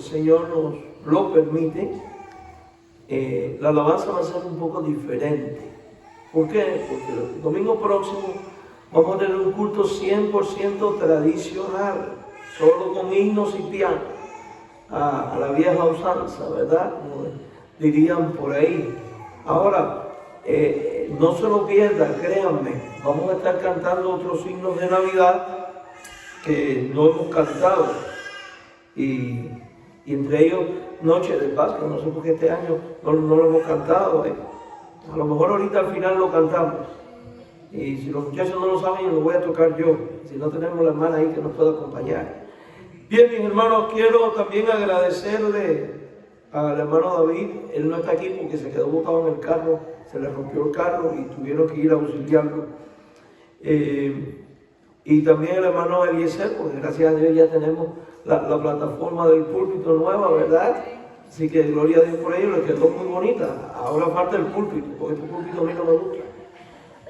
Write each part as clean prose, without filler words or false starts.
el Señor nos lo permite, la alabanza va a ser un poco diferente. ¿Por qué? Porque el domingo próximo vamos a tener un culto 100% tradicional, solo con himnos y piano, a la vieja usanza, ¿verdad? Como dirían por ahí. Ahora, no se lo pierdan, créanme, vamos a estar cantando otros himnos de Navidad que no hemos cantado. Y entre ellos, Noche de Pascua, no sé por qué este año no lo hemos cantado. A lo mejor ahorita al final lo cantamos. Y si los muchachos no lo saben, lo voy a tocar yo. Si no tenemos la hermana ahí que nos pueda acompañar. Bien, mis hermanos, quiero también agradecerle al hermano David. Él no está aquí porque se quedó botado en el carro, se le rompió el carro y tuvieron que ir a auxiliarlo. Y también el hermano Eliezer, porque gracias a Dios ya tenemos la plataforma del púlpito nueva, ¿verdad? Así que gloria a Dios por ello, le quedó muy bonita. Ahora falta el púlpito, porque este púlpito a mí no me gusta.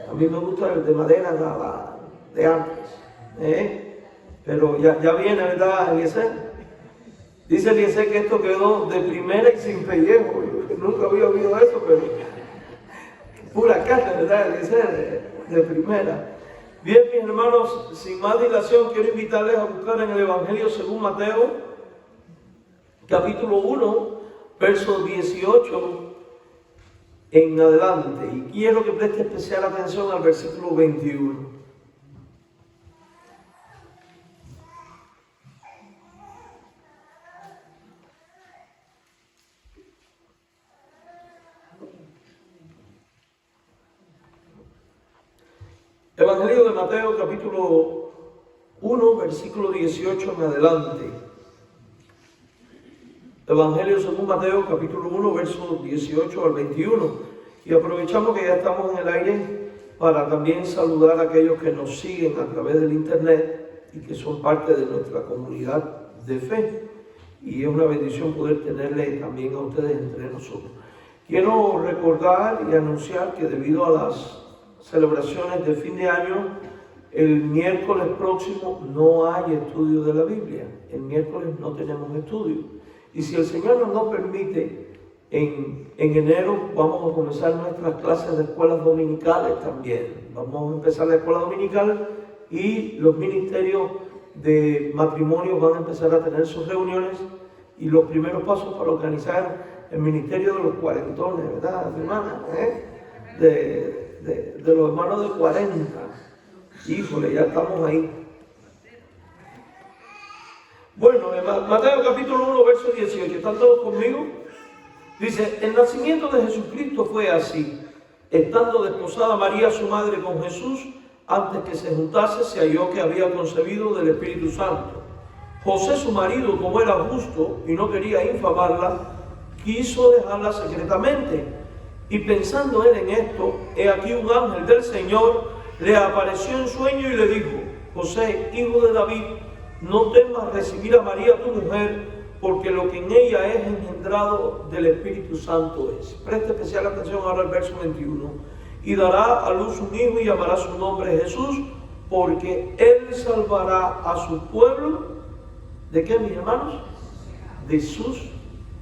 A mí me gusta el de madera de antes. Pero ya viene, ¿verdad, Eliezer? Dice Eliezer que esto quedó de primera y sin pellejo. Yo nunca había oído eso, pero pura caja, ¿verdad, Eliezer? De primera. Bien, mis hermanos, sin más dilación, quiero invitarles a buscar en el Evangelio según Mateo, capítulo 1, verso 18 en adelante. Y quiero que preste especial atención al versículo 21. Evangelio de Mateo, capítulo 1, versículo 18 en adelante. Evangelio según Mateo, capítulo 1, verso 18 al 21. Y aprovechamos que ya estamos en el aire para también saludar a aquellos que nos siguen a través del internet y que son parte de nuestra comunidad de fe. Y es una bendición poder tenerle también a ustedes entre nosotros. Quiero recordar y anunciar que debido a las celebraciones de fin de año, el miércoles próximo no hay estudio de la Biblia. El miércoles no tenemos estudio. Y si el Señor nos lo permite, en enero vamos a comenzar nuestras clases de escuelas dominicales también. Vamos a empezar la escuela dominical y los ministerios de matrimonio van a empezar a tener sus reuniones y los primeros pasos para organizar el ministerio de los cuarentones, ¿verdad, hermana? De los hermanos de 40. Híjole, ya estamos ahí. Bueno, Mateo capítulo 1, verso 18. ¿Están todos conmigo? Dice, el nacimiento de Jesucristo fue así. Estando desposada María, su madre, con Jesús, antes que se juntase, se halló que había concebido del Espíritu Santo. José, su marido, como era justo y no quería infamarla, quiso dejarla secretamente. Y pensando él en esto, he aquí un ángel del Señor le apareció en sueño y le dijo, José, hijo de David, no temas recibir a María tu mujer, porque lo que en ella es engendrado del Espíritu Santo es. Presta especial atención ahora al verso 21. Y dará a luz un hijo y llamará su nombre Jesús, porque él salvará a su pueblo. ¿De qué, mis hermanos? De sus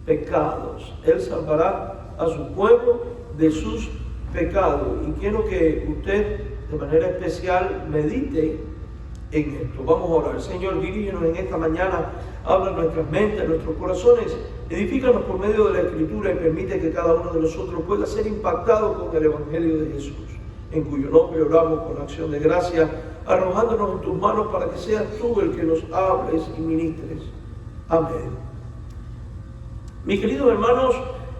pecados. Él salvará a su pueblo de sus pecados. Y quiero que usted de manera especial medite en esto. Vamos a orar. Señor, dirígenos en esta mañana, habla en nuestras mentes, en nuestros corazones, edifícanos por medio de la Escritura y permite que cada uno de nosotros pueda ser impactado con el Evangelio de Jesús, en cuyo nombre oramos con acción de gracia, arrojándonos en tus manos para que seas tú el que nos hables y ministres. Amén. Mis queridos hermanos,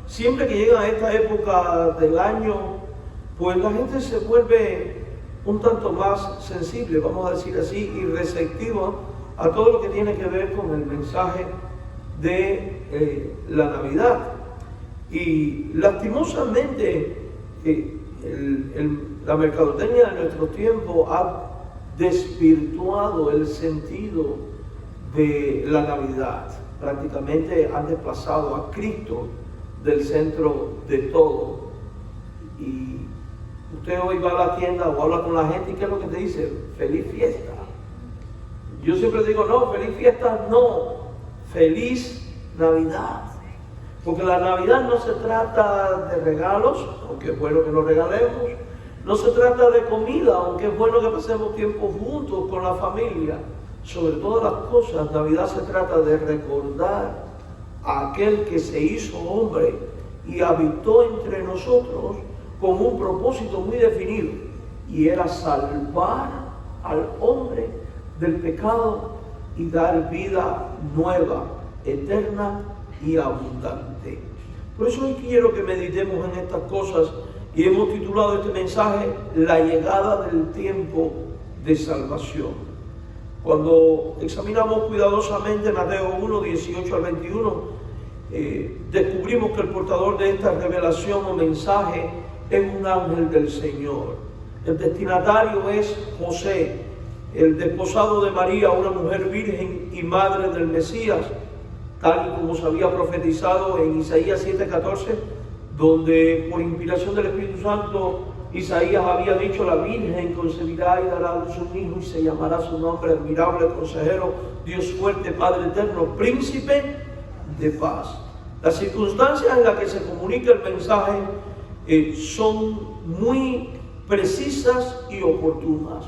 siempre que llega a esta época del año, pues la gente se vuelve un tanto más sensible, vamos a decir así, y receptiva a todo lo que tiene que ver con el mensaje de la Navidad. Y lastimosamente la mercadotecnia de nuestro tiempo ha desvirtuado el sentido de la Navidad. Prácticamente han desplazado a Cristo del centro de todo. Y usted hoy va a la tienda o habla con la gente y ¿qué es lo que te dice? Feliz fiesta. Yo siempre digo, no, feliz fiesta no, feliz Navidad. Porque la Navidad no se trata de regalos, aunque es bueno que nos regalemos. No se trata de comida, aunque es bueno que pasemos tiempo juntos con la familia. Sobre todas las cosas, Navidad se trata de recordar a aquel que se hizo hombre y habitó entre nosotros con un propósito muy definido, y era salvar al hombre del pecado y dar vida nueva, eterna y abundante. Por eso hoy quiero que meditemos en estas cosas y hemos titulado este mensaje La llegada del tiempo de salvación. Cuando examinamos cuidadosamente Mateo 1, 18 al 21, descubrimos que el portador de esta revelación o mensaje es un ángel del Señor. El destinatario es José, el desposado de María, una mujer virgen y madre del Mesías, tal y como se había profetizado en Isaías 7:14, donde por inspiración del Espíritu Santo Isaías había dicho: la Virgen concebirá y dará a luz un hijo y se llamará su nombre Admirable, Consejero, Dios fuerte, Padre eterno, Príncipe de paz. Las circunstancias en las que se comunica el mensaje son muy precisas y oportunas.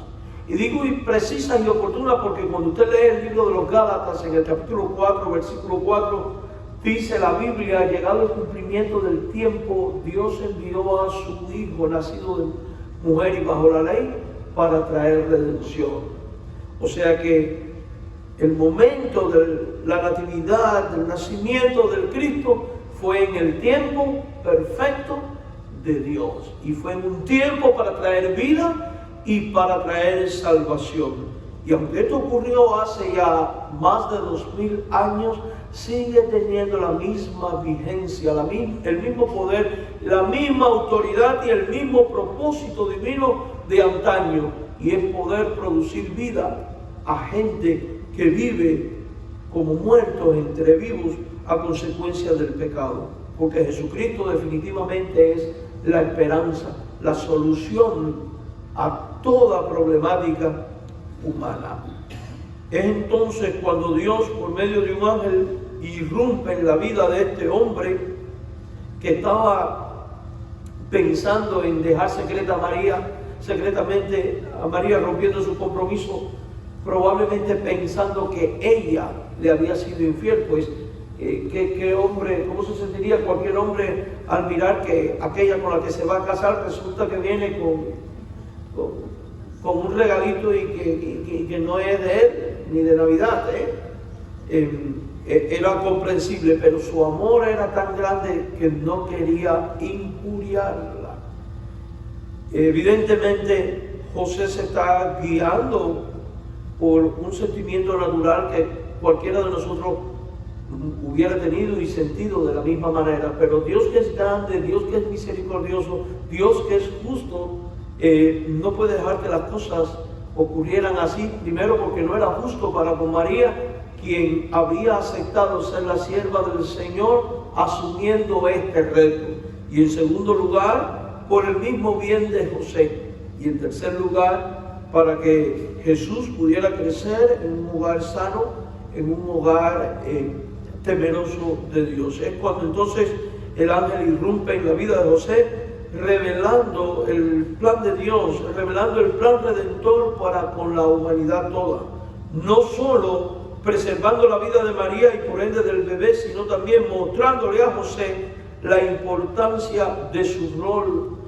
Y digo precisas y oportunas porque cuando usted lee el libro de los Gálatas, en el capítulo 4, versículo 4, dice la Biblia: llegado el cumplimiento del tiempo, Dios envió a su Hijo, nacido de mujer y bajo la ley, para traer redención. O sea que el momento de la natividad, del nacimiento del Cristo, fue en el tiempo perfecto de Dios. Y fue en un tiempo para traer vida y para traer salvación. Y aunque esto ocurrió hace ya más de 2000 años, sigue teniendo la misma vigencia, el mismo poder, la misma autoridad y el mismo propósito divino de antaño, y es poder producir vida a gente que vive como muertos entre vivos a consecuencia del pecado. Porque Jesucristo definitivamente es la esperanza, la solución a toda problemática humana. Es entonces cuando Dios, por medio de un ángel, irrumpe en la vida de este hombre que estaba pensando en dejar secretamente a María, rompiendo su compromiso, probablemente pensando que ella le había sido infiel. Pues ¿qué hombre, cómo se sentiría cualquier hombre al mirar que aquella con la que se va a casar resulta que viene con un regalito y que no es de él ni de Navidad? Era comprensible, pero su amor era tan grande que no quería injuriarla. Evidentemente José se está guiando por un sentimiento natural que cualquiera de nosotros hubiera tenido y sentido de la misma manera, pero Dios que es grande, Dios que es misericordioso, Dios que es justo, no puede dejar que las cosas ocurrieran así. Primero porque no era justo para con María, quien había aceptado ser la sierva del Señor asumiendo este reto, y en segundo lugar por el mismo bien de José, y en tercer lugar para que Jesús pudiera crecer en un hogar sano, en un hogar temeroso de Dios. Es cuando entonces el ángel irrumpe en la vida de José, revelando el plan de Dios, revelando el plan redentor para con la humanidad toda. No solo preservando la vida de María y por ende del bebé, sino también mostrándole a José la importancia de su rol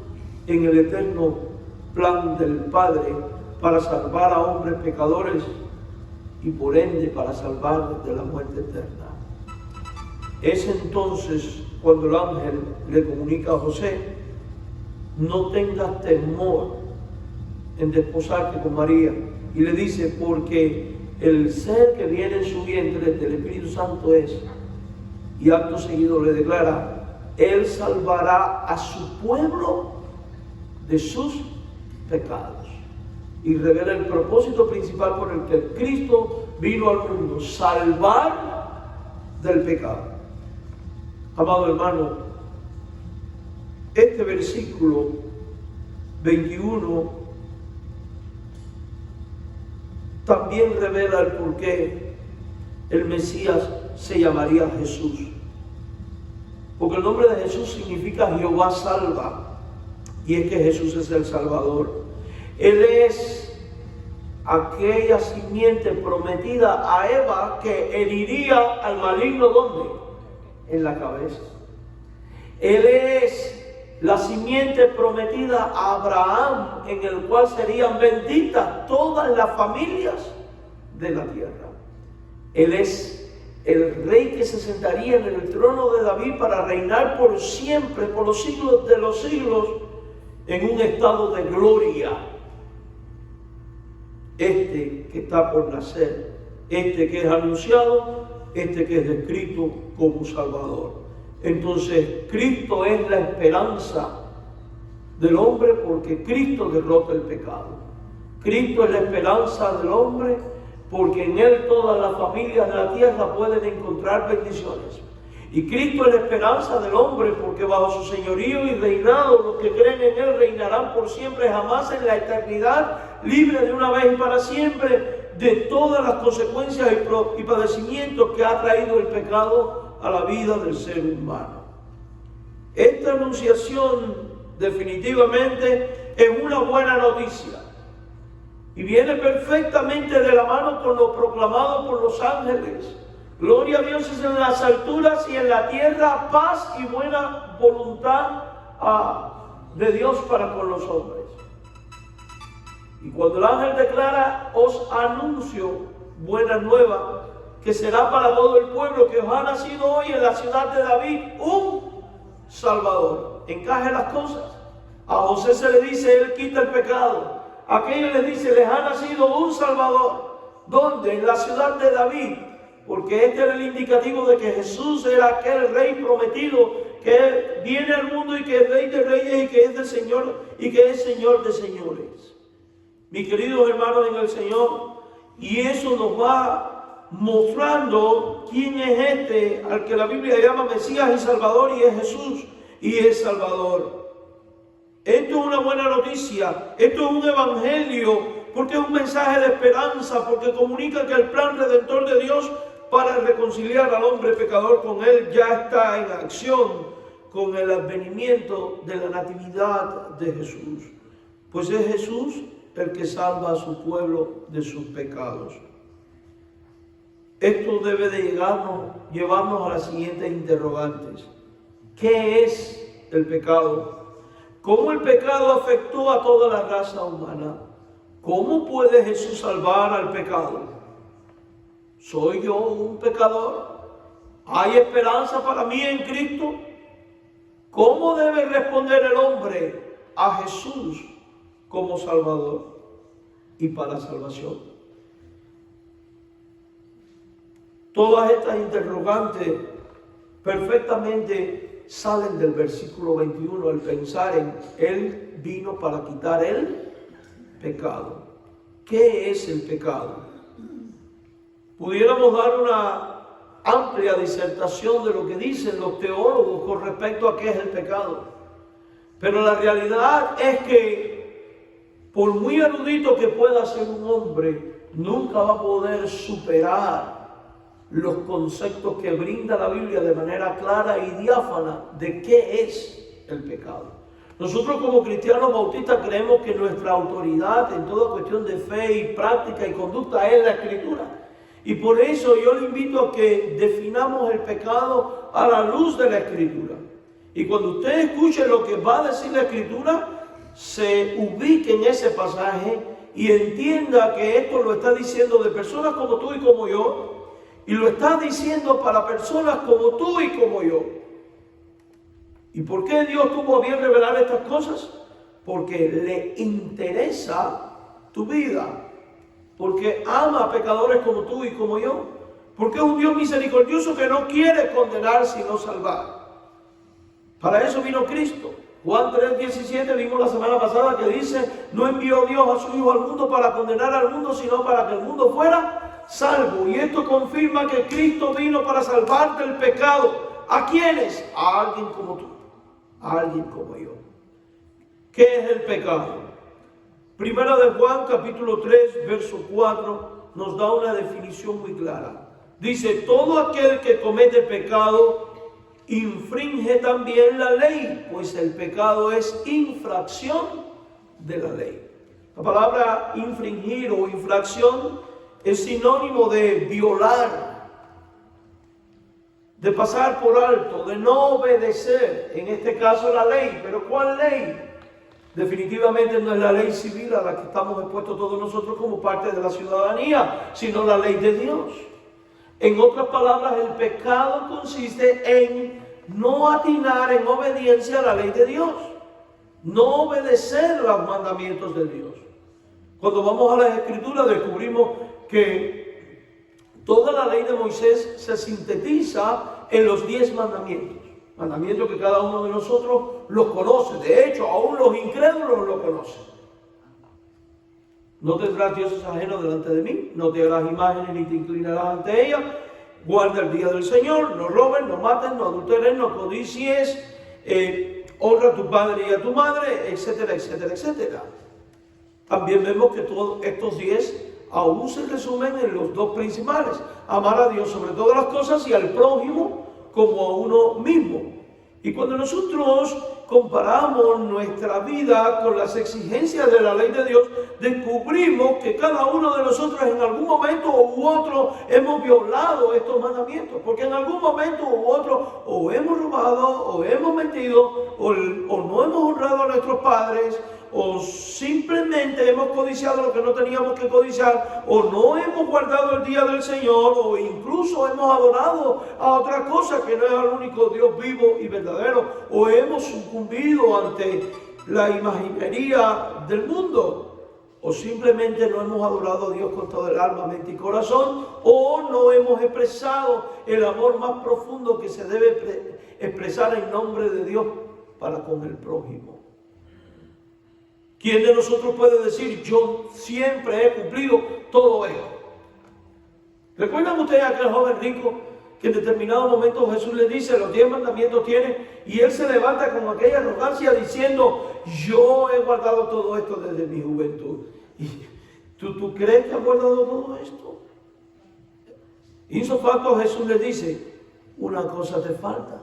en el eterno plan del Padre para salvar a hombres pecadores y por ende para salvar de la muerte eterna. Es entonces cuando el ángel le comunica a José: no tengas temor en desposarte con María, y le dice: porque el ser que viene en su vientre del Espíritu Santo es, y acto seguido le declara: Él salvará a su pueblo de sus pecados. Y revela el propósito principal por el que Cristo vino al mundo: salvar del pecado. Amado hermano, este versículo 21 también revela el por qué el Mesías se llamaría Jesús. Porque el nombre de Jesús significa Jehová salva. Y es que Jesús es el Salvador. Él es aquella simiente prometida a Eva que heriría al maligno, ¿dónde? En la cabeza. Él es la simiente prometida a Abraham, en el cual serían benditas todas las familias de la tierra. Él es el rey que se sentaría en el trono de David para reinar por siempre, por los siglos de los siglos, en un estado de gloria. Este que está por nacer, este que es anunciado, este que es descrito como Salvador. Entonces, Cristo es la esperanza del hombre porque Cristo derrota el pecado. Cristo es la esperanza del hombre porque en Él todas las familias de la tierra pueden encontrar bendiciones. Y Cristo es la esperanza del hombre porque bajo su señorío y reinado los que creen en Él reinarán por siempre, jamás en la eternidad, libre de una vez y para siempre de todas las consecuencias y padecimientos que ha traído el pecado a la vida del ser humano. Esta anunciación definitivamente es una buena noticia y viene perfectamente de la mano con lo proclamado por los ángeles. Gloria a Dios es en las alturas y en la tierra paz y buena voluntad de Dios para con los hombres. Y cuando el ángel declara, os anuncio buena nueva, que será para todo el pueblo, que os ha nacido hoy en la ciudad de David un Salvador. Encaje las cosas. A José se le dice, él quita el pecado. A aquellos les dice, les ha nacido un Salvador. ¿Dónde? En la ciudad de David. Porque este era el indicativo de que Jesús era aquel rey prometido que viene al mundo y que es rey de reyes y que es de Señor y que es Señor de señores. Mis queridos hermanos en el Señor, y eso nos va mostrando quién es este al que la Biblia llama Mesías y Salvador, y es Jesús y es Salvador. Esto es una buena noticia, esto es un evangelio, porque es un mensaje de esperanza, porque comunica que el plan redentor de Dios para reconciliar al hombre pecador con Él ya está en acción con el advenimiento de la natividad de Jesús. Pues es Jesús el que salva a su pueblo de sus pecados. Esto debe de llevarnos a las siguientes interrogantes. ¿Qué es el pecado? ¿Cómo el pecado afectó a toda la raza humana? ¿Cómo puede Jesús salvar al pecado? ¿Soy yo un pecador? ¿Hay esperanza para mí en Cristo? ¿Cómo debe responder el hombre a Jesús como Salvador y para salvación? Todas estas interrogantes perfectamente salen del versículo 21 al pensar en Él vino para quitar el pecado. ¿Qué es el pecado? Pudiéramos dar una amplia disertación de lo que dicen los teólogos con respecto a qué es el pecado. Pero la realidad es que por muy erudito que pueda ser un hombre, nunca va a poder superar los conceptos que brinda la Biblia de manera clara y diáfana de qué es el pecado. Nosotros como cristianos bautistas creemos que nuestra autoridad en toda cuestión de fe y práctica y conducta es la Escritura. Y por eso yo le invito a que definamos el pecado a la luz de la Escritura. Y cuando usted escuche lo que va a decir la Escritura, se ubique en ese pasaje y entienda que esto lo está diciendo de personas como tú y como yo, y lo está diciendo para personas como tú y como yo. ¿Y por qué Dios tuvo a bien revelar estas cosas? Porque le interesa tu vida. Porque ama a pecadores como tú y como yo. Porque es un Dios misericordioso que no quiere condenar sino salvar. Para eso vino Cristo. Juan 3:17 vimos la semana pasada que dice: no envió Dios a su Hijo al mundo para condenar al mundo, sino para que el mundo fuera salvo. Y esto confirma que Cristo vino para salvar del pecado. ¿A quiénes? A alguien como tú, a alguien como yo. ¿Qué es el pecado? Primera de Juan capítulo 3 verso 4 nos da una definición muy clara. Dice, todo aquel que comete pecado infringe también la ley, pues el pecado es infracción de la ley. La palabra infringir o infracción es sinónimo de violar, de pasar por alto, de no obedecer, en este caso la ley. ¿Pero cuál ley? Definitivamente no es la ley civil a la que estamos expuestos todos nosotros como parte de la ciudadanía, sino la ley de Dios. En otras palabras, el pecado consiste en no atinar en obediencia a la ley de Dios, no obedecer los mandamientos de Dios. Cuando vamos a las Escrituras descubrimos que toda la ley de Moisés se sintetiza en los 10 mandamientos. Mandamientos que cada uno de nosotros los conoce. De hecho, aún los incrédulos los conocen. No tendrás dioses ajenos delante de mí, no te harás imágenes ni te inclinarás ante ellas. Guarda el día del Señor, no robes, no mates, no adulteres, no codicies, honra a tu padre y a tu madre, etcétera, etcétera, etcétera. También vemos que todos estos 10 aún se resumen en los 2 principales: amar a Dios sobre todas las cosas y al prójimo como a uno mismo. Y cuando nosotros comparamos nuestra vida con las exigencias de la ley de Dios, descubrimos que cada uno de nosotros en algún momento u otro hemos violado estos mandamientos, porque en algún momento u otro o hemos robado, o hemos mentido, o no hemos honrado a nuestros padres, o simplemente hemos codiciado lo que no teníamos que codiciar, o no hemos guardado el día del Señor, o incluso hemos adorado a otra cosa que no es al único Dios vivo y verdadero, o hemos sucumbido ante la imaginería del mundo, o simplemente no hemos adorado a Dios con todo el alma, mente y corazón, o no hemos expresado el amor más profundo que se debe expresar en nombre de Dios para con el prójimo. ¿Quién de nosotros puede decir, yo siempre he cumplido todo esto? ¿Recuerdan ustedes a aquel joven rico que en determinado momento Jesús le dice, los 10 mandamientos tiene, y él se levanta con aquella arrogancia diciendo, yo he guardado todo esto desde mi juventud? ¿Y tú crees que has guardado todo esto? Ipso facto Jesús le dice, una cosa te falta.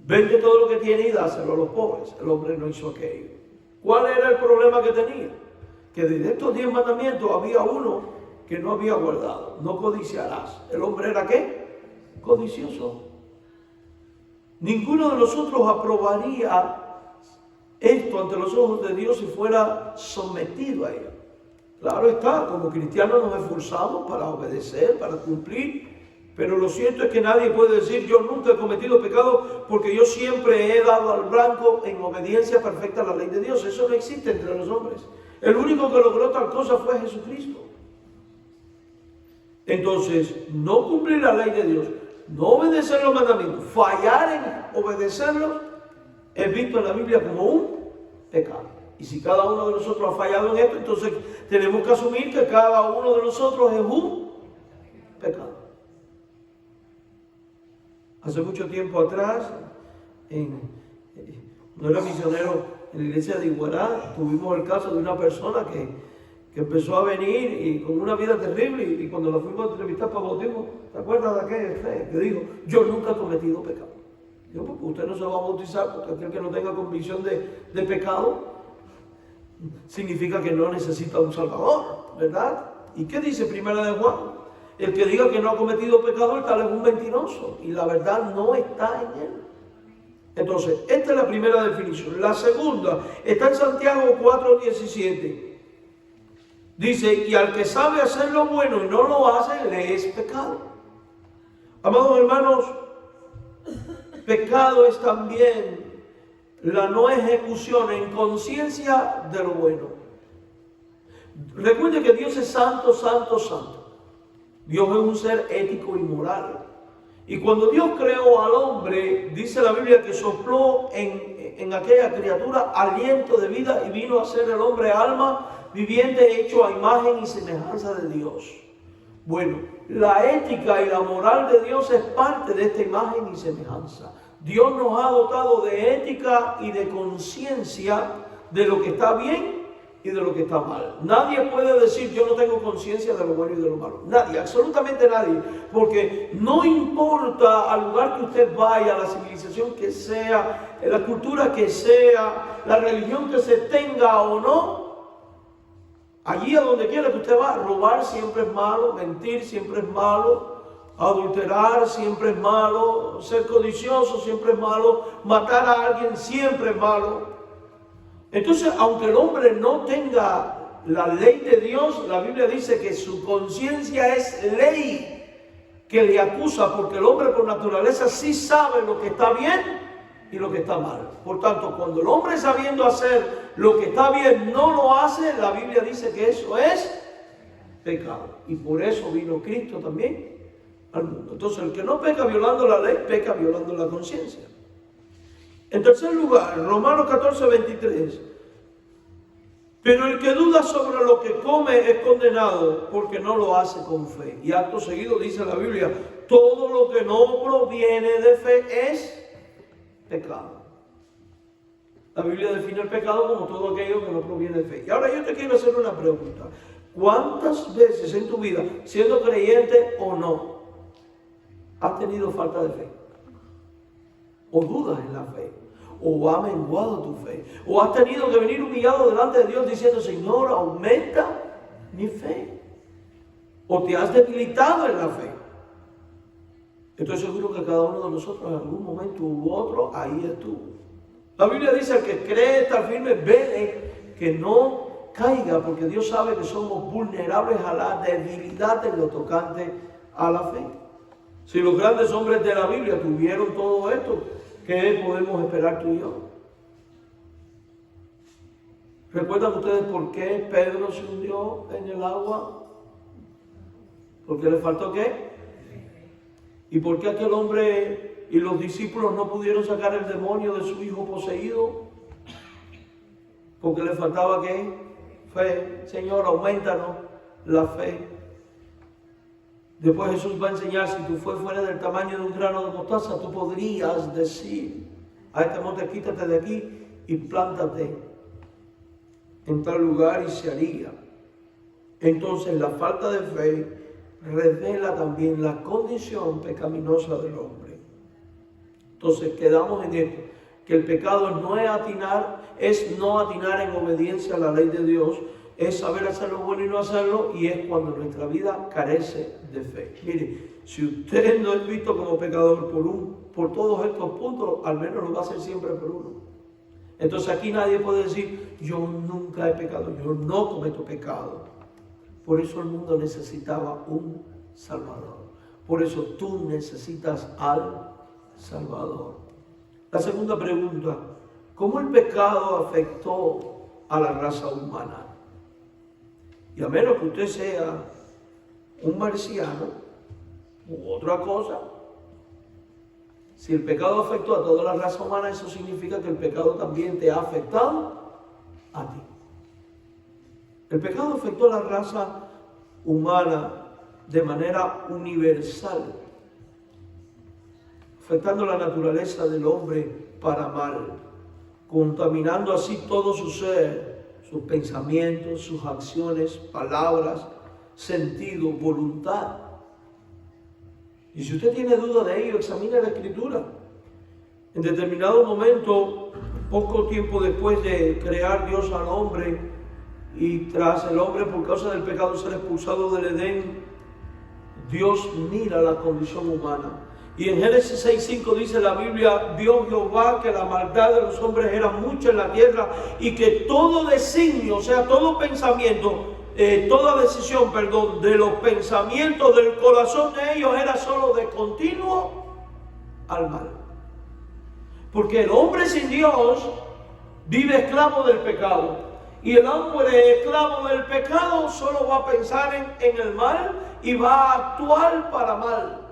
Vende todo lo que tiene y dáselo a los pobres. El hombre no hizo aquello. ¿Cuál era el problema que tenía? Que de estos 10 mandamientos había uno que no había guardado. No codiciarás. ¿El hombre era qué? Codicioso. Ninguno de nosotros aprobaría esto ante los ojos de Dios si fuera sometido a él. Claro está, como cristianos nos esforzamos para obedecer, para cumplir. Pero lo cierto es que nadie puede decir, yo nunca he cometido pecado porque yo siempre he dado al blanco en obediencia perfecta a la ley de Dios. Eso no existe entre los hombres. El único que logró tal cosa fue Jesucristo. Entonces, no cumplir la ley de Dios, no obedecer los mandamientos, fallar en obedecerlos, es visto en la Biblia como un pecado. Y si cada uno de nosotros ha fallado en esto, entonces tenemos que asumir que cada uno de nosotros es un pecado. Hace mucho tiempo atrás, no era misionero en la iglesia de Iguará, tuvimos el caso de una persona que empezó a venir y con una vida terrible, y cuando la fuimos a entrevistar para bautismo, ¿te acuerdas de aquel que dijo, yo nunca he cometido pecado? Yo, porque usted no se va a bautizar, porque aquel que no tenga convicción de pecado, significa que no necesita un Salvador, ¿verdad? ¿Y qué dice Primera de Juan? El que diga que no ha cometido pecado, el tal es un mentiroso, y la verdad no está en él. Entonces, esta es la primera definición. La segunda está en Santiago 4:17. Dice, y al que sabe hacer lo bueno y no lo hace, le es pecado. Amados hermanos, pecado es también la no ejecución en conciencia de lo bueno. Recuerde que Dios es santo, santo, santo. Dios es un ser ético y moral. Y cuando Dios creó al hombre, dice la Biblia que sopló en aquella criatura aliento de vida y vino a ser el hombre alma viviente hecho a imagen y semejanza de Dios. Bueno, la ética y la moral de Dios es parte de esta imagen y semejanza. Dios nos ha dotado de ética y de conciencia de lo que está bien y de lo que está mal. Nadie puede decir yo no tengo conciencia de lo bueno y de lo malo. Nadie, absolutamente nadie. Porque no importa al lugar que usted vaya, la civilización que sea, la cultura que sea, la religión que se tenga o no, allí a donde quiera que usted va, robar siempre es malo, mentir siempre es malo, adulterar siempre es malo, ser codicioso siempre es malo, matar a alguien siempre es malo. Entonces, aunque el hombre no tenga la ley de Dios, la Biblia dice que su conciencia es ley que le acusa, porque el hombre por naturaleza sí sabe lo que está bien y lo que está mal. Por tanto, cuando el hombre sabiendo hacer lo que está bien no lo hace, la Biblia dice que eso es pecado. Y por eso vino Cristo también al mundo. Entonces, el que no peca violando la ley, peca violando la conciencia. En tercer lugar, Romanos 14, 23. Pero el que duda sobre lo que come es condenado porque no lo hace con fe. Y acto seguido dice la Biblia, todo lo que no proviene de fe es pecado. La Biblia define el pecado como todo aquello que no proviene de fe. Y ahora yo te quiero hacer una pregunta. ¿Cuántas veces en tu vida, siendo creyente o no, has tenido falta de fe? ¿O dudas en la fe? ¿O ha menguado tu fe? ¿O has tenido que venir humillado delante de Dios diciendo, Señor, aumenta mi fe? ¿O te has debilitado en la fe? Estoy seguro que cada uno de nosotros en algún momento u otro ahí estuvo. La Biblia dice que cree estar firme, vele que no caiga, porque Dios sabe que somos vulnerables a la debilidad en lo tocante a la fe. Si los grandes hombres de la Biblia tuvieron todo esto, ¿qué podemos esperar tú y yo? ¿Recuerdan ustedes por qué Pedro se hundió en el agua? ¿Porque le faltó qué? ¿Y por qué aquel hombre y los discípulos no pudieron sacar el demonio de su hijo poseído? Porque le faltaba qué? Fe. Señor, aumentanos la fe. Después Jesús va a enseñar, si tu fe fuera del tamaño de un grano de mostaza, tú podrías decir a este monte, quítate de aquí y plántate en tal lugar y se haría. Entonces la falta de fe revela también la condición pecaminosa del hombre. Entonces quedamos en esto, que el pecado no es atinar, es no atinar en obediencia a la ley de Dios, es saber hacer lo bueno y no hacerlo, y es cuando nuestra vida carece de fe. Mire, si usted no es visto como pecador por todos estos puntos, al menos lo va a hacer siempre por uno. Entonces aquí nadie puede decir, yo nunca he pecado, yo no cometo pecado. Por eso el mundo necesitaba un Salvador. Por eso tú necesitas al Salvador. La segunda pregunta, ¿cómo el pecado afectó a la raza humana? Y a menos que usted sea un marciano u otra cosa, si el pecado afectó a toda la raza humana, eso significa que el pecado también te ha afectado a ti. El pecado afectó a la raza humana de manera universal, afectando la naturaleza del hombre para mal, contaminando así todo su ser, sus pensamientos, sus acciones, palabras, sentido, voluntad. Y si usted tiene duda de ello, examine la Escritura. En determinado momento, poco tiempo después de crear Dios al hombre, y tras el hombre por causa del pecado ser expulsado del Edén, Dios mira la condición humana. Y en Génesis 6:5 dice la Biblia, vio Jehová que la maldad de los hombres era mucha en la tierra y que todo designio, o sea, todo pensamiento, toda decisión, de los pensamientos del corazón de ellos era solo de continuo al mal. Porque el hombre sin Dios vive esclavo del pecado. Y el hombre esclavo del pecado solo va a pensar en el mal y va a actuar para mal.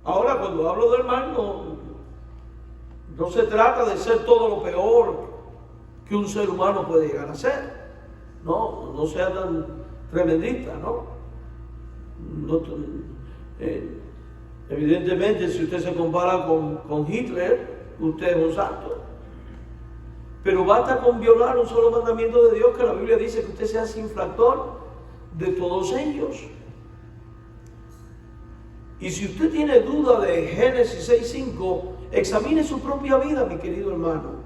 Ahora, cuando hablo del mal, no se trata de ser todo lo peor que un ser humano puede llegar a ser. No sea tan tremendista, ¿no? Evidentemente, si usted se compara con Hitler, usted es un santo. Pero basta con violar un solo mandamiento de Dios, que la Biblia dice que usted se hace infractor de todos ellos. Y si usted tiene duda de Génesis 6:5, examine su propia vida, mi querido hermano.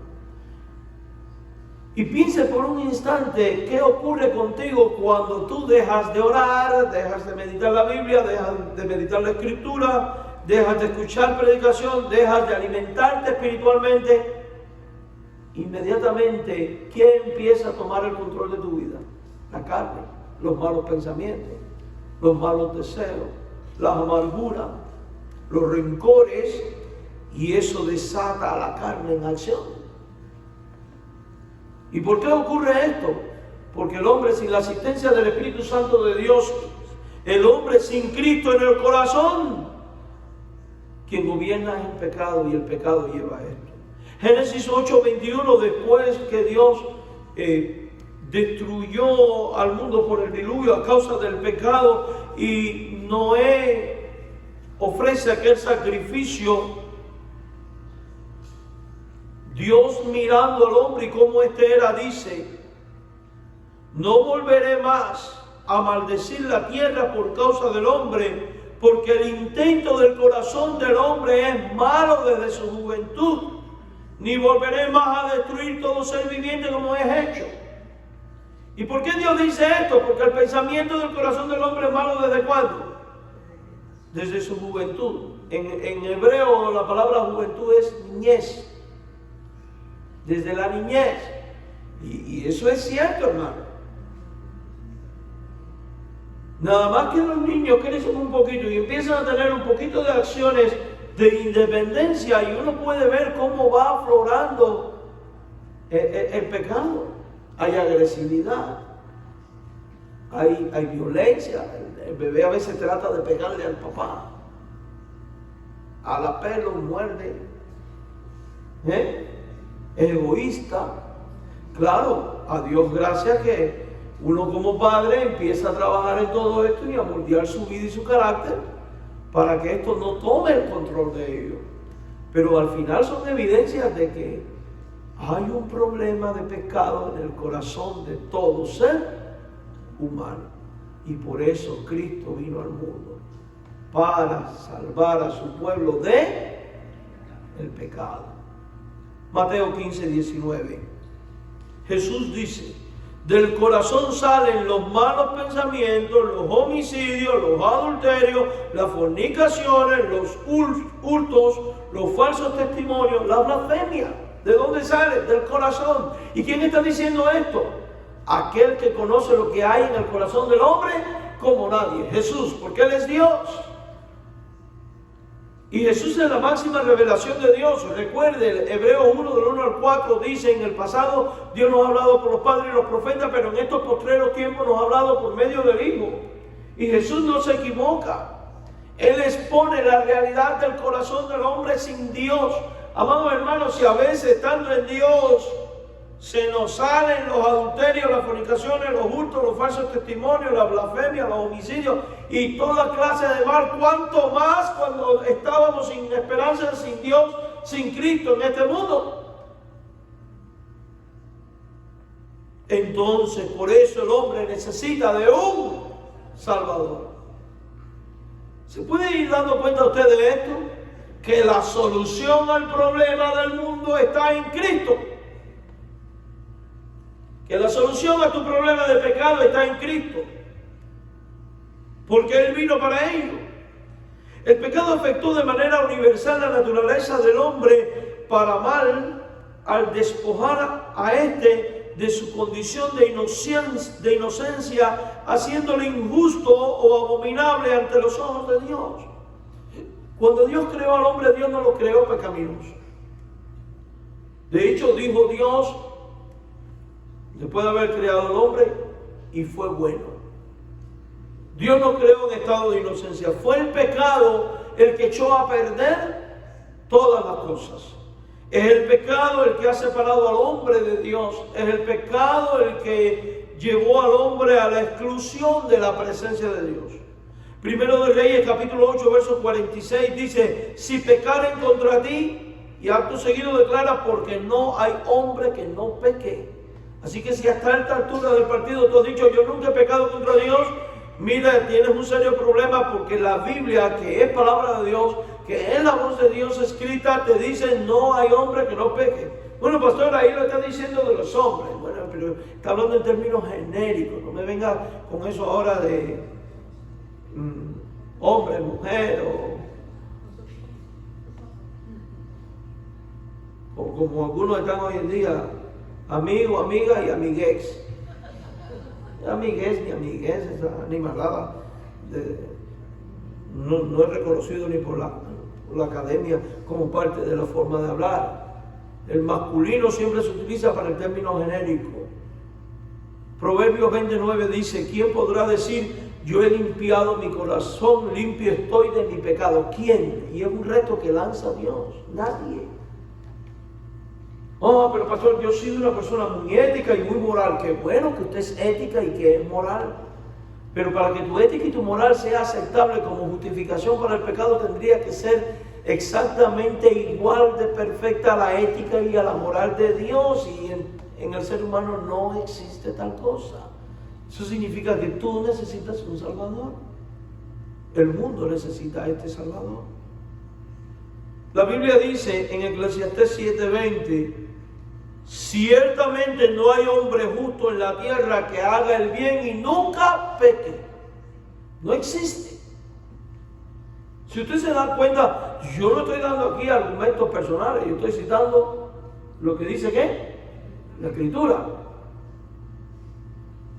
Y piense por un instante qué ocurre contigo cuando tú dejas de orar, dejas de meditar la Biblia, dejas de meditar la Escritura, dejas de escuchar predicación, dejas de alimentarte espiritualmente. Inmediatamente, ¿quién empieza a tomar el control de tu vida? La carne, los malos pensamientos, los malos deseos, las amarguras, los rencores, y eso desata a la carne en acción. ¿Y por qué ocurre esto? Porque el hombre sin la asistencia del Espíritu Santo de Dios, el hombre sin Cristo en el corazón, quien gobierna es el pecado, y el pecado lleva a esto. Génesis 8:21, después que Dios destruyó al mundo por el diluvio a causa del pecado, y Noé ofrece aquel sacrificio, Dios mirando al hombre y cómo éste era, dice: no volveré más a maldecir la tierra por causa del hombre, porque el intento del corazón del hombre es malo desde su juventud, ni volveré más a destruir todo ser viviente como es hecho. ¿Y por qué Dios dice esto? Porque el pensamiento del corazón del hombre es malo ¿desde cuándo? Desde su juventud. En hebreo la palabra juventud es niñez. Desde la niñez. Y eso es cierto, hermano. Nada más que los niños crecen un poquito y empiezan a tener un poquito de acciones de independencia, y uno puede ver cómo va aflorando el pecado. Hay agresividad, hay violencia. El bebé a veces trata de pegarle al papá, a la pelo muerde, es egoísta. Claro, a Dios gracias que uno como padre empieza a trabajar en todo esto y a moldear su vida y su carácter para que esto no tome el control de ellos. Pero al final son evidencias de que hay un problema de pecado en el corazón de todo ser humano. Y por eso Cristo vino al mundo, para salvar a su pueblo de el pecado. Mateo 15:19. Jesús dice: del corazón salen los malos pensamientos, los homicidios, los adulterios, las fornicaciones, los hurtos, los falsos testimonios, la blasfemia. ¿De dónde sale? Del corazón. ¿Y quién está diciendo esto? Aquel que conoce lo que hay en el corazón del hombre como nadie. Jesús, porque Él es Dios. Y Jesús es la máxima revelación de Dios. Recuerde, Hebreos 1, del 1 al 4 dice: en el pasado Dios nos ha hablado por los padres y los profetas, pero en estos postreros tiempos nos ha hablado por medio del Hijo. Y Jesús no se equivoca. Él expone la realidad del corazón del hombre sin Dios. Amados hermanos, si a veces estando en Dios se nos salen los adulterios, las fornicaciones, los hurtos, los falsos testimonios, la blasfemia, los homicidios y toda clase de mal, ¿cuánto más cuando estábamos sin esperanza, sin Dios, sin Cristo en este mundo? Entonces, por eso el hombre necesita de un Salvador. ¿Se puede ir dando cuenta usted de esto? Que la solución al problema del mundo está en Cristo. Que la solución a tu problema de pecado está en Cristo. Porque Él vino para ello. El pecado afectó de manera universal la naturaleza del hombre para mal, al despojar a éste de su condición de inocencia, haciéndolo injusto o abominable ante los ojos de Dios. Cuando Dios creó al hombre, Dios no lo creó pecaminoso. De hecho, dijo Dios, después de haber creado al hombre, y fue bueno. Dios no creó en estado de inocencia. Fue el pecado el que echó a perder todas las cosas. Es el pecado el que ha separado al hombre de Dios. Es el pecado el que llevó al hombre a la exclusión de la presencia de Dios. Primero de Reyes, capítulo 8, verso 46, dice: si pecaren contra ti, y y acto seguido declara, porque no hay hombre que no peque. Así que si hasta esta altura del partido tú has dicho, yo nunca he pecado contra Dios, mira, tienes un serio problema, porque la Biblia, que es palabra de Dios, que es la voz de Dios escrita, te dice, no hay hombre que no peque. Bueno, pastor, ahí lo está diciendo de los hombres. Bueno, pero está hablando en términos genéricos. No me venga con eso ahora de hombre, mujer o como algunos están hoy en día, amigo, amiga y amiguex. Amiguez ni amiguez, esa animalada no es reconocido ni por la academia como parte de la forma de hablar. El masculino siempre se utiliza para el término genérico. Proverbios 29 dice, ¿quién podrá decir, yo he limpiado mi corazón, limpio estoy de mi pecado? ¿Quién? Y es un reto que lanza Dios. Nadie. Oh, pero pastor, yo he sido una persona muy ética y muy moral. Qué bueno que usted es ética y que es moral. Pero para que tu ética y tu moral sea aceptable como justificación para el pecado, tendría que ser exactamente igual de perfecta a la ética y a la moral de Dios. Y en el ser humano no existe tal cosa. Eso significa que tú necesitas un Salvador. El mundo necesita a este Salvador. La Biblia dice en Eclesiastés 7:20, ciertamente no hay hombre justo en la tierra que haga el bien y nunca peque. No existe. Si usted se da cuenta, yo no estoy dando aquí argumentos personales, yo estoy citando lo que dice ¿qué? La Escritura.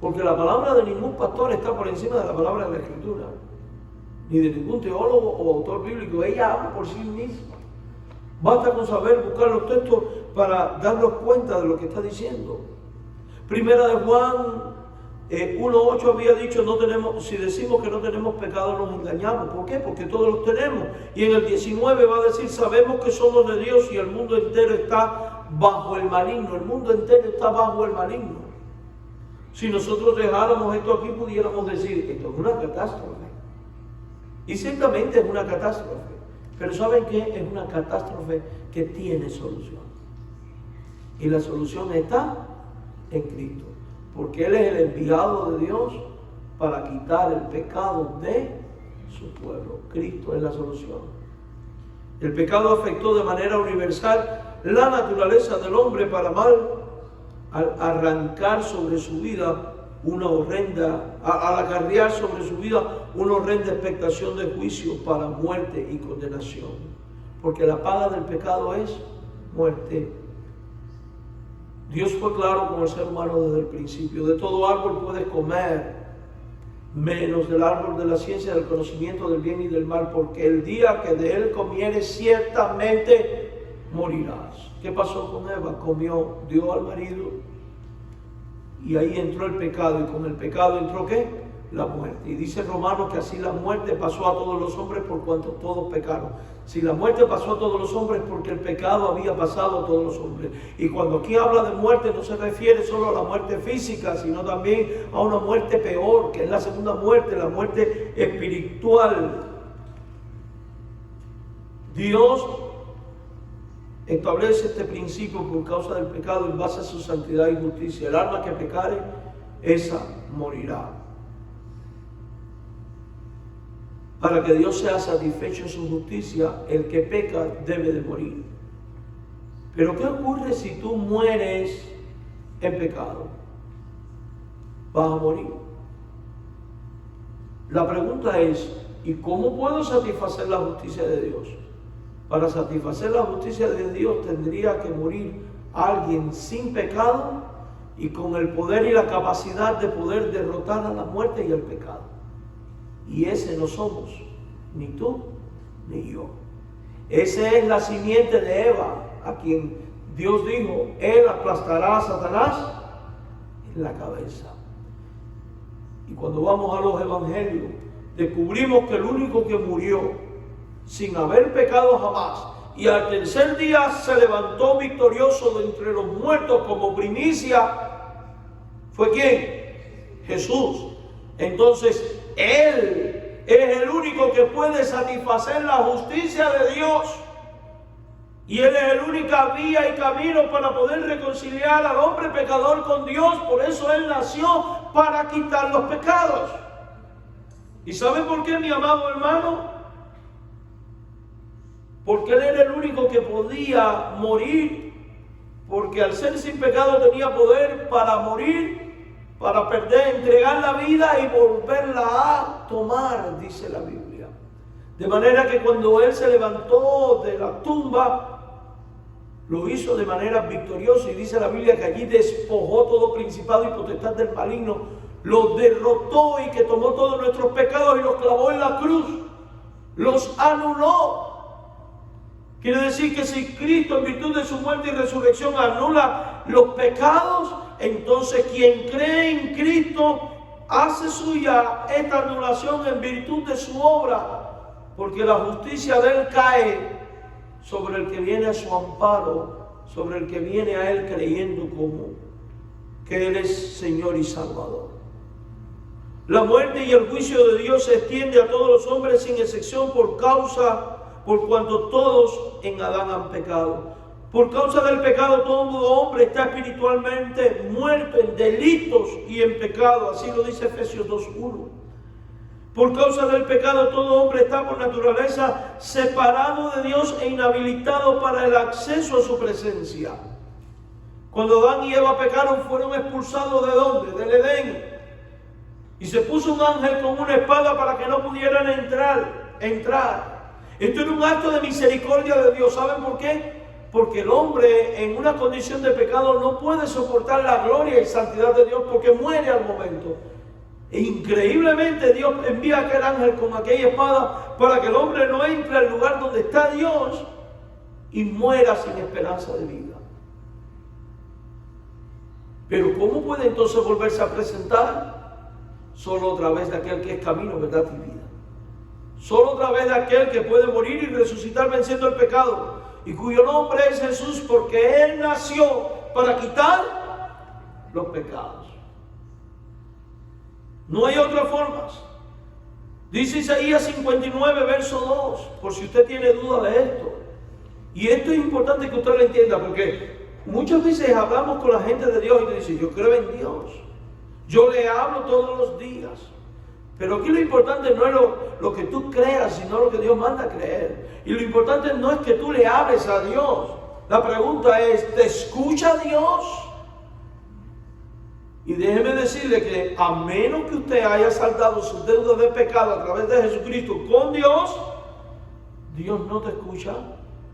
Porque la palabra de ningún pastor está por encima de la palabra de la Escritura, ni de ningún teólogo o autor bíblico. Ella habla por sí misma. Basta con saber buscar los textos para darnos cuenta de lo que está diciendo. Primera de Juan 1:8 había dicho, si decimos que no tenemos pecado nos engañamos. ¿Por qué? Porque todos los tenemos. Y en el 19 va a decir, sabemos que somos de Dios y el mundo entero está bajo el maligno. El mundo entero está bajo el maligno. Si nosotros dejáramos esto aquí, pudiéramos decir, esto es una catástrofe. Y ciertamente es una catástrofe. Pero ¿saben qué? Es una catástrofe que tiene solución. Y la solución está en Cristo. Porque Él es el enviado de Dios para quitar el pecado de su pueblo. Cristo es la solución. El pecado afectó de manera universal la naturaleza del hombre para mal, al arrancar sobre su vida una horrenda, al acarrear sobre su vida una horrenda expectación de juicio para muerte y condenación. Porque la paga del pecado es muerte. Dios fue claro con el ser humano desde el principio. De todo árbol puedes comer, menos del árbol de la ciencia del conocimiento del bien y del mal, porque el día que de él comieres ciertamente morirás. ¿Qué pasó con Eva? Comió, dio al marido, y ahí entró el pecado, y con el pecado entró ¿qué? La muerte. Y dice Romanos que así la muerte pasó a todos los hombres por cuanto todos pecaron. Si la muerte pasó a todos los hombres, porque el pecado había pasado a todos los hombres. Y cuando aquí habla de muerte, no se refiere solo a la muerte física, sino también a una muerte peor, que es la segunda muerte, la muerte espiritual. Dios establece este principio por causa del pecado en base a su santidad y justicia. El alma que pecare, esa morirá. Para que Dios sea satisfecho en su justicia, el que peca debe de morir. Pero ¿qué ocurre si tú mueres en pecado? Vas a morir. La pregunta es, ¿y cómo puedo satisfacer la justicia de Dios? Para satisfacer la justicia de Dios tendría que morir alguien sin pecado y con el poder y la capacidad de poder derrotar a la muerte y al pecado. Y ese no somos, ni tú ni yo. Esa es la simiente de Eva, a quien Dios dijo, él aplastará a Satanás en la cabeza. Y cuando vamos a los evangelios, descubrimos que el único que murió sin haber pecado jamás, y al tercer día se levantó victorioso de entre los muertos como primicia, ¿fue quién? Jesús. Entonces, Él es el único que puede satisfacer la justicia de Dios. Y Él es la única vía y camino para poder reconciliar al hombre pecador con Dios. Por eso Él nació, para quitar los pecados. ¿Y saben por qué, mi amado hermano? Porque Él era el único que podía morir. Porque al ser sin pecado tenía poder para morir, para perder, entregar la vida y volverla a tomar, dice la Biblia. De manera que cuando Él se levantó de la tumba, lo hizo de manera victoriosa, y dice la Biblia que allí despojó todo principado y potestad del maligno, los derrotó y que tomó todos nuestros pecados y los clavó en la cruz, los anuló. Quiere decir que si Cristo, en virtud de su muerte y resurrección, anula los pecados, entonces quien cree en Cristo hace suya esta anulación en virtud de su obra, porque la justicia de Él cae sobre el que viene a su amparo, sobre el que viene a Él creyendo como que Él es Señor y Salvador. La muerte y el juicio de Dios se extiende a todos los hombres sin excepción por cuanto todos en Adán han pecado. Por causa del pecado todo hombre está espiritualmente muerto en delitos y en pecado, así lo dice Efesios 2:1. Por causa del pecado todo hombre está por naturaleza separado de Dios e inhabilitado para el acceso a su presencia. Cuando Adán y Eva pecaron, fueron expulsados ¿de dónde? Del Edén. Y se puso un ángel con una espada para que no pudieran entrar. Esto era un acto de misericordia de Dios. ¿Saben por qué? Porque el hombre en una condición de pecado no puede soportar la gloria y santidad de Dios, porque muere al momento. E increíblemente Dios envía a aquel ángel con aquella espada para que el hombre no entre al lugar donde está Dios y muera sin esperanza de vida. Pero ¿cómo puede entonces volverse a presentar? Solo a través de aquel que es camino, verdad y vida. Solo a través de aquel que puede morir y resucitar venciendo el pecado, y cuyo nombre es Jesús, porque Él nació para quitar los pecados. No hay otras formas. Dice Isaías 59, verso 2, por si usted tiene duda de esto. Y esto es importante que usted lo entienda, porque muchas veces hablamos con la gente de Dios y te dice: yo creo en Dios, yo le hablo todos los días. Pero aquí lo importante no es lo que tú creas, sino lo que Dios manda a creer. Y lo importante no es que tú le hables a Dios. La pregunta es: ¿te escucha Dios? Y déjeme decirle que a menos que usted haya saldado sus deudas de pecado a través de Jesucristo con Dios, Dios no te escucha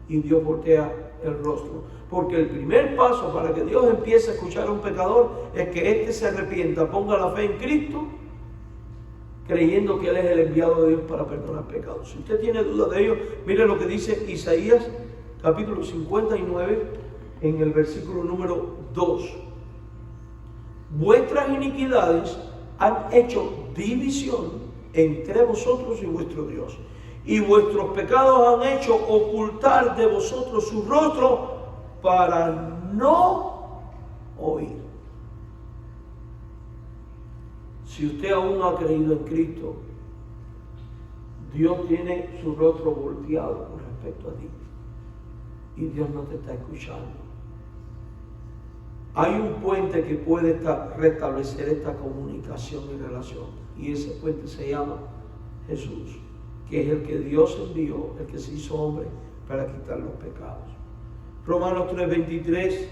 y Dios voltea el rostro. Porque el primer paso para que Dios empiece a escuchar a un pecador es que éste se arrepienta, ponga la fe en Cristo, creyendo que Él es el enviado de Dios para perdonar pecados. Si usted tiene duda de ello, mire lo que dice Isaías capítulo 59 en el versículo número 2. Vuestras iniquidades han hecho división entre vosotros y vuestro Dios, y vuestros pecados han hecho ocultar de vosotros su rostro para no oír. Si usted aún no ha creído en Cristo, Dios tiene su rostro volteado con respecto a ti, y Dios no te está escuchando. Hay un puente que puede restablecer esta comunicación y relación, y ese puente se llama Jesús, que es el que Dios envió, el que se hizo hombre para quitar los pecados. Romanos 3:23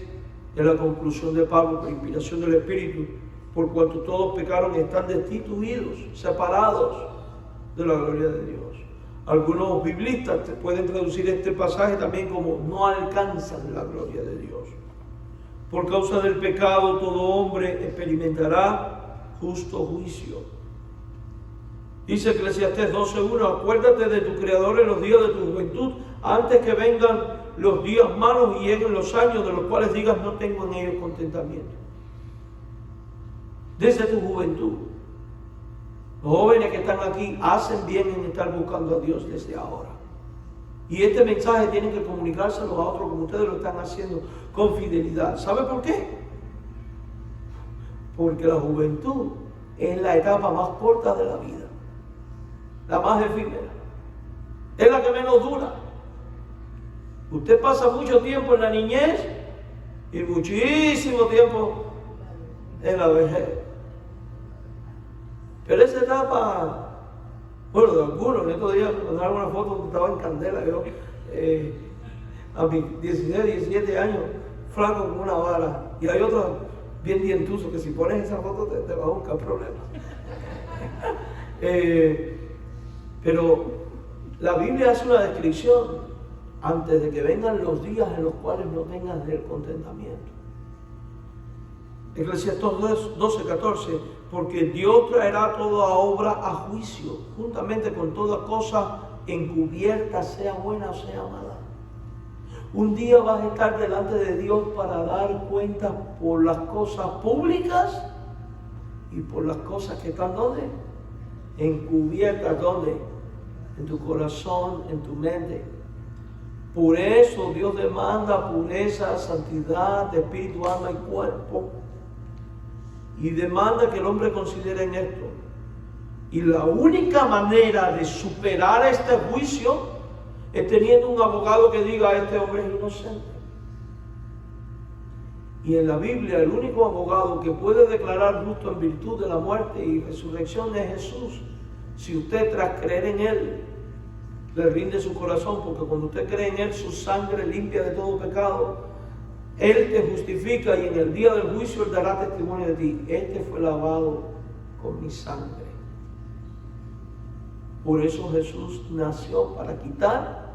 es la conclusión de Pablo por inspiración del Espíritu: por cuanto todos pecaron y están destituidos, separados de la gloria de Dios. Algunos biblistas pueden traducir este pasaje también como: no alcanzan la gloria de Dios. Por causa del pecado todo hombre experimentará justo juicio. Dice Eclesiastés 12:1: acuérdate de tu Creador en los días de tu juventud, antes que vengan los días malos y lleguen los años de los cuales digas: no tengo en ellos contentamiento. Desde tu juventud, los jóvenes que están aquí hacen bien en estar buscando a Dios desde ahora. Y este mensaje tienen que comunicárselo a otros como ustedes lo están haciendo con fidelidad. ¿Sabe por qué? Porque la juventud es la etapa más corta de la vida, la más efímera, es la que menos dura. Usted pasa mucho tiempo en la niñez y muchísimo tiempo en la vejez. Pero esa etapa, bueno, de algunos, en estos días me mandaron una foto donde estaba en candela, yo a mis 16, 17 años, flaco como una vara, y hay otros bien dientusos que si pones esa foto te va a buscar problemas. Pero la Biblia hace una descripción antes de que vengan los días en los cuales no tengas el contentamiento. Eclesiastés 12:14, porque Dios traerá toda obra a juicio, juntamente con toda cosa encubierta, sea buena o sea mala. Un día vas a estar delante de Dios para dar cuenta por las cosas públicas y por las cosas que están ¿dónde? Encubiertas, ¿dónde? En tu corazón, en tu mente. Por eso Dios demanda pureza, santidad de espíritu, alma y cuerpo. Y demanda que el hombre considere en esto. Y la única manera de superar este juicio es teniendo un abogado que diga: este hombre es inocente. Y en la Biblia el único abogado que puede declarar justo en virtud de la muerte y resurrección es Jesús. Si usted tras creer en Él le rinde su corazón, porque cuando usted cree en Él, su sangre limpia de todo pecado. Él te justifica y en el día del juicio Él dará testimonio de ti. Este fue lavado con mi sangre. Por eso Jesús nació, para quitar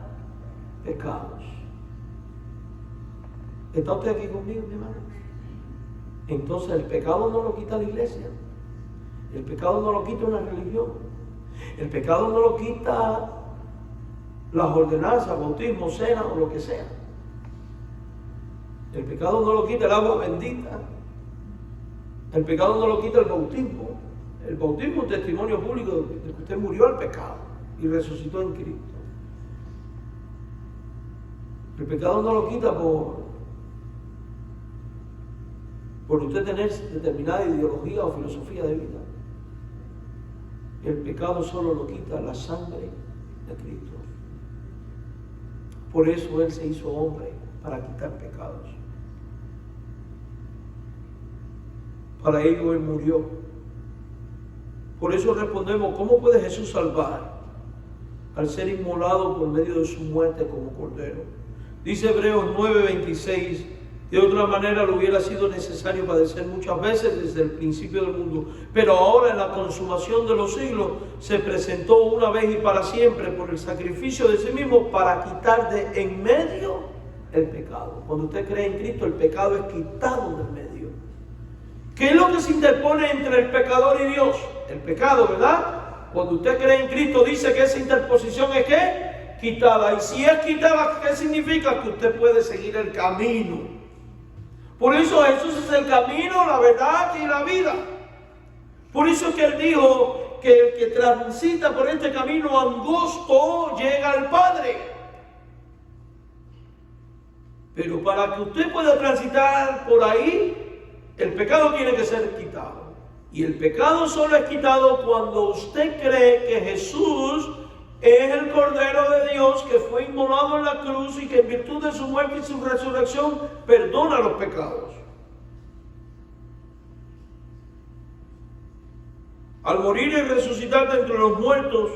pecados. ¿Está usted aquí conmigo, mi hermano? Entonces el pecado no lo quita la iglesia. El pecado no lo quita una religión. El pecado no lo quita las ordenanzas, bautismo, cena o lo que sea. El pecado no lo quita el agua bendita. El pecado no lo quita el bautismo. El bautismo es un testimonio público de que usted murió al pecado y resucitó en Cristo. El pecado no lo quita por usted tener determinada ideología o filosofía de vida. El pecado solo lo quita la sangre de Cristo. Por eso Él se hizo hombre, para quitar pecados. Para ello Él murió. Por eso respondemos: ¿cómo puede Jesús salvar? Al ser inmolado por medio de su muerte como cordero. Dice Hebreos 9:26: de otra manera le hubiera sido necesario padecer muchas veces desde el principio del mundo, pero ahora en la consumación de los siglos se presentó una vez y para siempre por el sacrificio de sí mismo para quitar de en medio el pecado. Cuando usted cree en Cristo, el pecado es quitado del medio. ¿Qué es lo que se interpone entre el pecador y Dios? El pecado, ¿verdad? Cuando usted cree en Cristo, dice que esa interposición es ¿qué? Quitada. Y si es quitada, ¿qué significa? Que usted puede seguir el camino. Por eso Jesús es el camino, la verdad y la vida. Por eso es que Él dijo que el que transita por este camino angosto llega al Padre. Pero para que usted pueda transitar por ahí, el pecado tiene que ser quitado. Y el pecado solo es quitado cuando usted cree que Jesús es el Cordero de Dios que fue inmolado en la cruz y que en virtud de su muerte y su resurrección perdona los pecados. Al morir y resucitar de entre los muertos,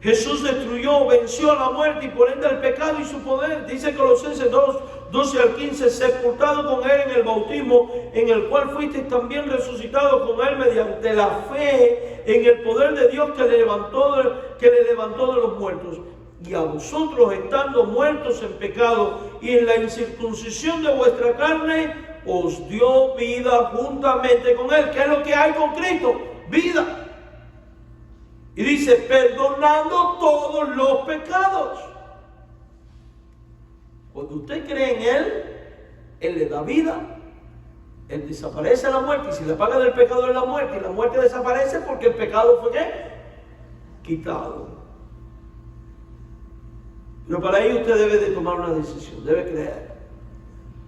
Jesús destruyó, venció a la muerte y por ende el pecado y su poder. Dice Colosenses 2:12-15, sepultado con Él en el bautismo, en el cual fuisteis también resucitados con Él mediante la fe en el poder de Dios que le levantó de los muertos. Y a vosotros, estando muertos en pecado y en la incircuncisión de vuestra carne, os dio vida juntamente con Él. ¿Qué es lo que hay con Cristo? Vida. Y dice, perdonando todos los pecados. Cuando usted cree en Él, Él le da vida. Él desaparece la muerte. Y si la paga del pecado es la muerte, y la muerte desaparece porque el pecado fue ¿qué? Quitado. Pero para ello usted debe de tomar una decisión, debe creer.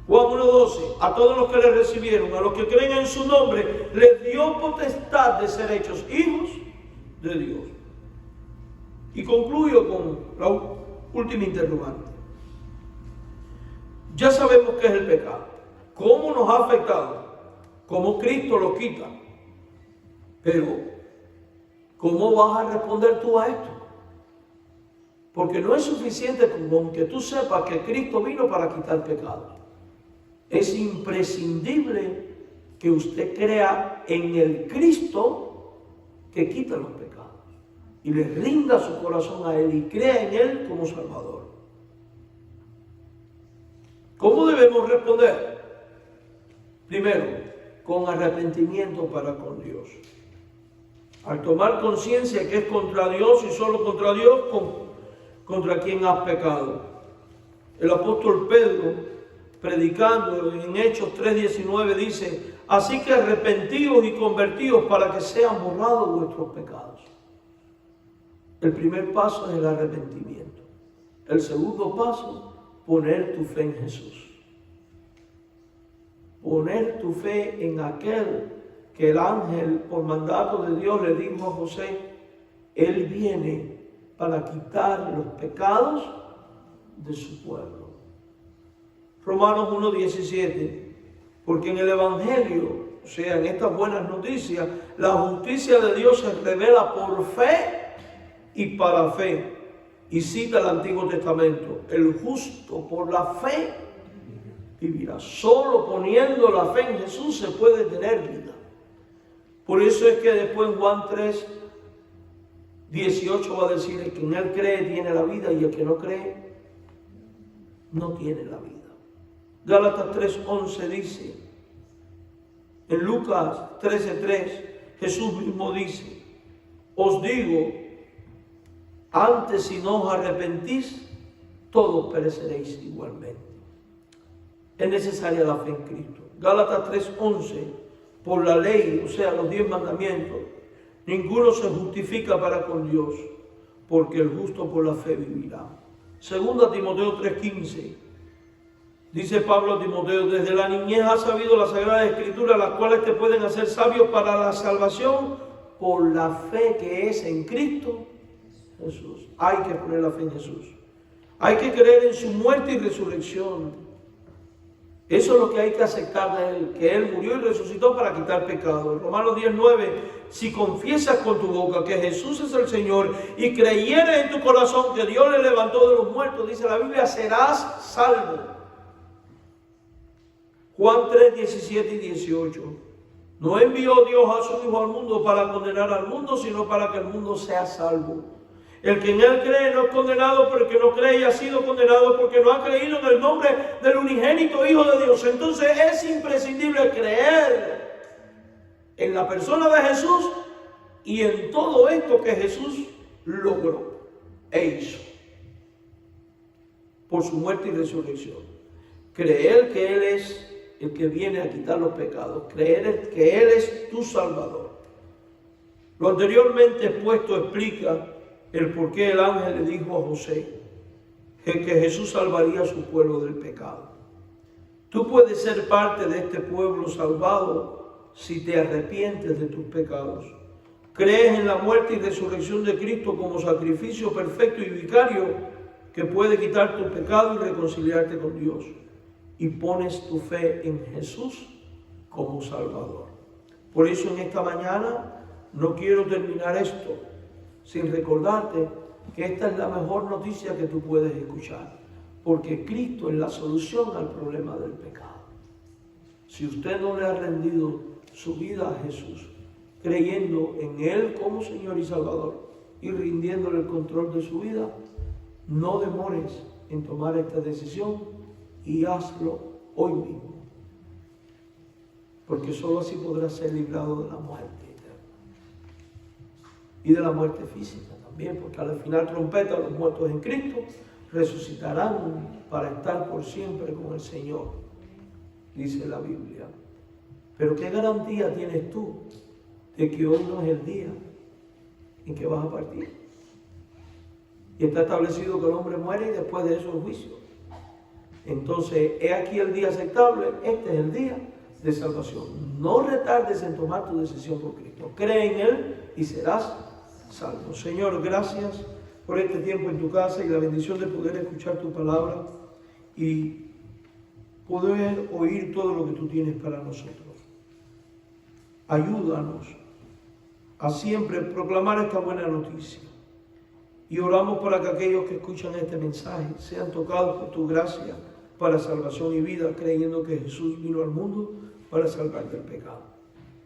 Juan 1:12, a todos los que le recibieron, a los que creen en su nombre, les dio potestad de ser hechos hijos de Dios. Y concluyo con la última interrogante. Ya sabemos qué es el pecado, cómo nos ha afectado, cómo Cristo lo quita. Pero, ¿cómo vas a responder tú a esto? Porque no es suficiente con que tú sepas que Cristo vino para quitar pecados. Es imprescindible que usted crea en el Cristo que quita los pecados y le rinda su corazón a Él y crea en Él como Salvador. ¿Cómo debemos responder? Primero, con arrepentimiento para con Dios. Al tomar conciencia que es contra Dios y solo contra Dios, contra quien has pecado. El apóstol Pedro, predicando en Hechos 3:19, dice: así que arrepentíos y convertíos para que sean borrados vuestros pecados. El primer paso es el arrepentimiento. El segundo paso, poner tu fe en Jesús. Poner tu fe en aquel que el ángel, por mandato de Dios, le dijo a José: Él viene para quitar los pecados de su pueblo. Romanos 1:17, porque en el Evangelio, o sea, en estas buenas noticias, la justicia de Dios se revela por fe y para fe. Y cita el Antiguo Testamento: el justo por la fe vivirá. Solo poniendo la fe en Jesús se puede tener vida. Por eso es que después en Juan 3:18 va a decir: el que en Él cree tiene la vida, y el que no cree no tiene la vida. Gálatas 3:11 dice, en Lucas 13:3, Jesús mismo dice: os digo, antes si no os arrepentís, todos pereceréis igualmente. Es necesaria la fe en Cristo. Gálatas 3:11, por la ley, o sea, los 10 mandamientos, ninguno se justifica para con Dios, porque el justo por la fe vivirá. Segunda Timoteo 3:15, dice Pablo a Timoteo: desde la niñez has sabido las sagradas escrituras, las cuales te pueden hacer sabio para la salvación por la fe que es en Cristo Jesús. Hay que poner la fe en Jesús. Hay que creer en su muerte y resurrección. Eso es lo que hay que aceptar de Él, que Él murió y resucitó para quitar pecado. En Romanos 10:9, si confiesas con tu boca que Jesús es el Señor y creyeres en tu corazón que Dios le levantó de los muertos, dice la Biblia, serás salvo. Juan 3:17 y 18. No envió Dios a su Hijo al mundo para condenar al mundo, sino para que el mundo sea salvo. El que en Él cree no es condenado, pero el que no cree y ha sido condenado porque no ha creído en el nombre del unigénito Hijo de Dios. Entonces es imprescindible creer en la persona de Jesús y en todo esto que Jesús logró e hizo por su muerte y resurrección. Creer que Él es el que viene a quitar los pecados. Creer que Él es tu Salvador. Lo anteriormente expuesto explica el por qué el ángel le dijo a José que Jesús salvaría a su pueblo del pecado. Tú puedes ser parte de este pueblo salvado si te arrepientes de tus pecados. Crees en la muerte y resurrección de Cristo como sacrificio perfecto y vicario que puede quitar tu pecado y reconciliarte con Dios. Y pones tu fe en Jesús como Salvador. Por eso en esta mañana no quiero terminar esto sin recordarte que esta es la mejor noticia que tú puedes escuchar, porque Cristo es la solución al problema del pecado. Si usted no le ha rendido su vida a Jesús, creyendo en Él como Señor y Salvador y rindiéndole el control de su vida, no demores en tomar esta decisión y hazlo hoy mismo, porque solo así podrás ser librado de la muerte y de la muerte física también, porque al final trompeta los muertos en Cristo resucitarán para estar por siempre con el Señor, dice la Biblia. Pero ¿qué garantía tienes tú de que hoy no es el día en que vas a partir? Y está establecido que el hombre muere y después de eso el juicio. Entonces, he aquí el día aceptable, este es el día de salvación. No retardes en tomar tu decisión por Cristo. Cree en Él y serás salvo. Señor, gracias por este tiempo en tu casa y la bendición de poder escuchar tu palabra y poder oír todo lo que tú tienes para nosotros. Ayúdanos a siempre proclamar esta buena noticia. Y oramos para que aquellos que escuchan este mensaje sean tocados por tu gracia para salvación y vida, creyendo que Jesús vino al mundo para salvar del pecado.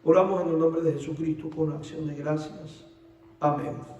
Oramos en el nombre de Jesucristo con acción de gracias. Amén.